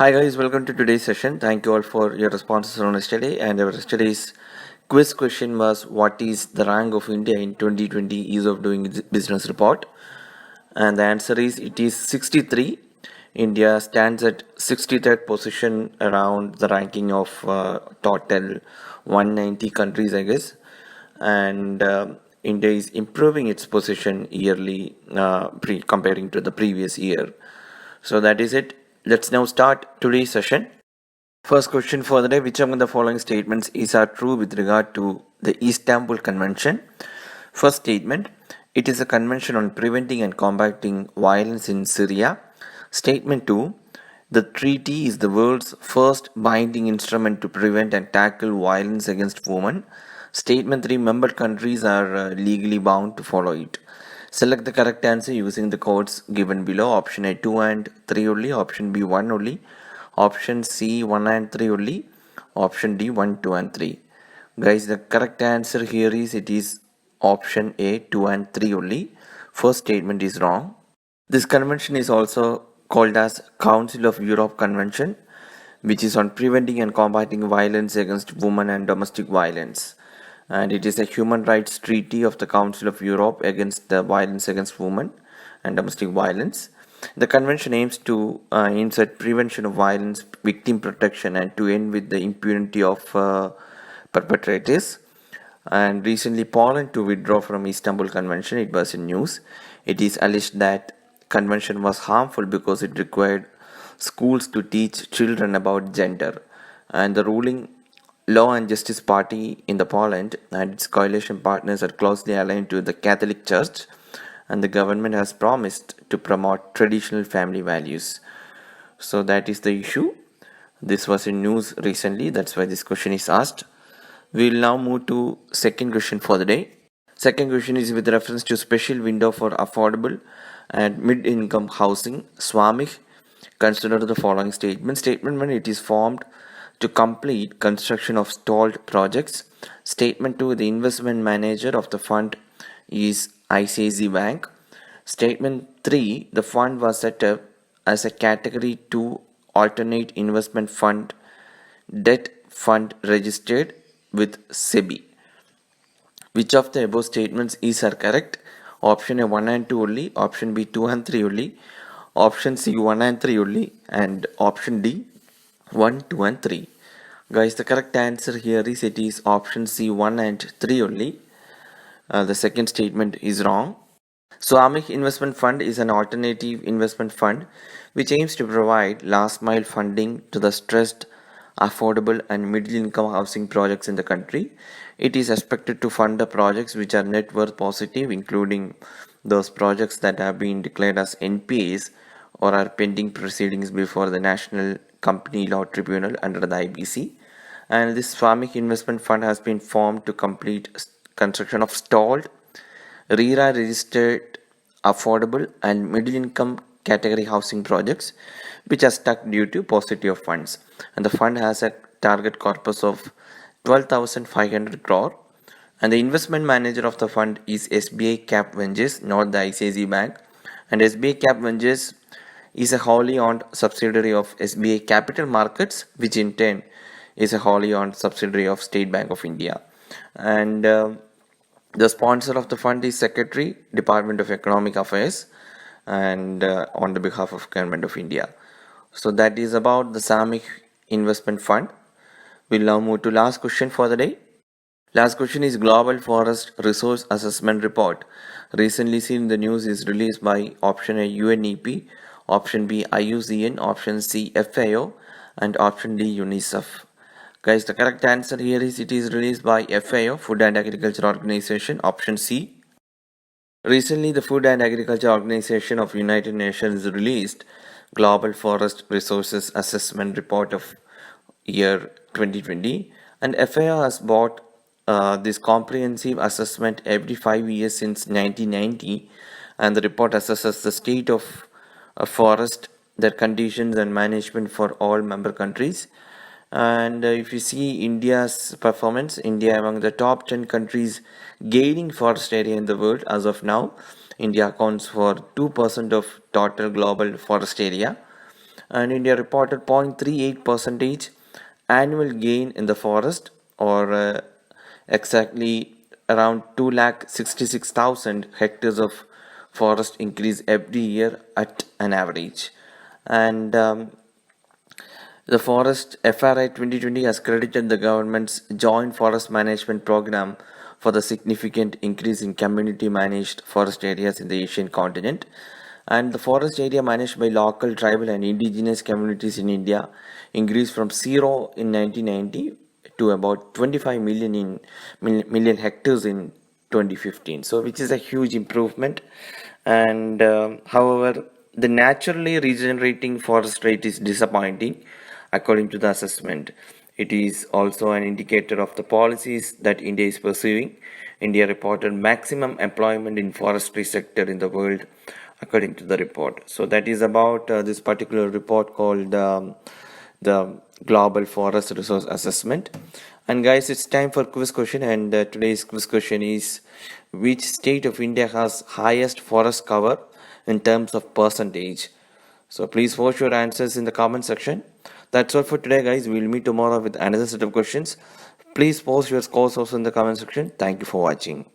Hi guys, welcome to today's session. Thank you all for your responses on yesterday. And our yesterday's quiz question was, what is the rank of India in 2020 ease of doing business report? And the answer is it is 63. India stands at 63rd position around the ranking of total 190 countries, I guess. And India is improving its position yearly, comparing to the previous year. So that is it. Let's now start today's session. First question for the day: which among the following statements are true with regard to the Istanbul Convention? First statement: it is a convention on preventing and combating violence in Syria. Statement 2: the treaty is the world's first binding instrument to prevent and tackle violence against women. Statement 3: member countries are legally bound to follow it. Select the correct answer using the codes given below. Option A 2 and 3 only, option B 1 only, option C 1 and 3 only, option D 1, 2 and 3. Guys, the correct answer here is it is option A 2 and 3 only. First statement is wrong. This convention is also called as Council of Europe Convention, which is on preventing and combating violence against women and domestic violence. And it is a human rights treaty of the Council of Europe against the violence against women and domestic violence. The convention aims at prevention of violence, victim protection, and to end with the impunity of perpetrators. And recently, Poland to withdraw from Istanbul Convention. It was in news. It is alleged that convention was harmful because it required schools to teach children about gender, and the ruling Law and Justice Party in the Poland and its coalition partners are closely aligned to the Catholic Church, and the government has promised to promote traditional family values. So that is the issue. This was in news recently, that's why this question is asked. We will now move to second question for the day. Second question is with reference to special window for affordable and mid-income housing. Swamik, consider the following statement. Statement 1: it is formed to complete construction of stalled projects. Statement 2: the investment manager of the fund is ICICI Bank. Statement 3: the fund was set up as a category 2 alternate investment fund, debt fund registered with SEBI. Which of the above statements are correct? Option A 1 and 2 only, option B 2 and 3 only, option C 1 and 3 only, and option D 1, 2 and 3. Guys, the correct answer here is it is option C 1 and 3 only. The second statement is wrong. So Amik Investment Fund is an alternative investment fund which aims to provide last mile funding to the stressed, affordable and middle income housing projects in the country. It is expected to fund the projects which are net worth positive, including those projects that have been declared as NPAs or are pending proceedings before the National Company Law Tribunal under the IBC. And this Swamik Investment Fund has been formed to complete construction of stalled, RERA registered, affordable and middle income category housing projects which are stuck due to paucity of funds. And the fund has a target corpus of 12,500 crore. And the investment manager of the fund is SBI Cap Ventures, not the ICICI Bank. And SBI Cap Ventures is a wholly owned subsidiary of SBI Capital Markets, which in turn is a wholly owned subsidiary of State Bank of India. And the sponsor of the fund is Secretary, Department of Economic Affairs, and on the behalf of Government of India. So that is about the Samik Investment Fund. We'll now move to last question for the day. Last question is Global Forest Resource Assessment Report. Recently seen in the news is released by option A UNEP, option B IUCN, option C FAO, and option D UNICEF. Guys, the correct answer here is it is released by FAO, Food and Agriculture Organization, option C. Recently, the Food and Agriculture Organization of United Nations released Global Forest Resources Assessment Report of year 2020, and FAO has bought this comprehensive assessment every 5 years since 1990, and the report assesses the state of a forest, their conditions and management for all member countries. And if you see India's performance, India among the top 10 countries gaining forest area in the world as of now. India accounts for 2% of total global forest area. and India reported 0.38 percentage annual gain in the forest, or exactly around 2,66,000 hectares of forest increase every year at an average. And the Forest FRI 2020 has credited the government's Joint Forest Management Program for the significant increase in community managed forest areas in the Asian continent. And the forest area managed by local, tribal, and indigenous communities in India increased from zero in 1990 to about 25 million hectares in 2015. So, which is a huge improvement. And however, the naturally regenerating forest rate is disappointing according to the assessment. It is also an indicator of the policies that India is pursuing. India reported maximum employment in forestry sector in the world according to the report. So that is about this particular report called the Global Forest Resource Assessment. And guys, it's time for quiz question, and today's quiz question is, which state of India has highest forest cover in terms of percentage? So please post your answers in the comment section. That's all for today, guys. We'll meet tomorrow with another set of questions. Please post your scores also in the comment section. Thank you for watching.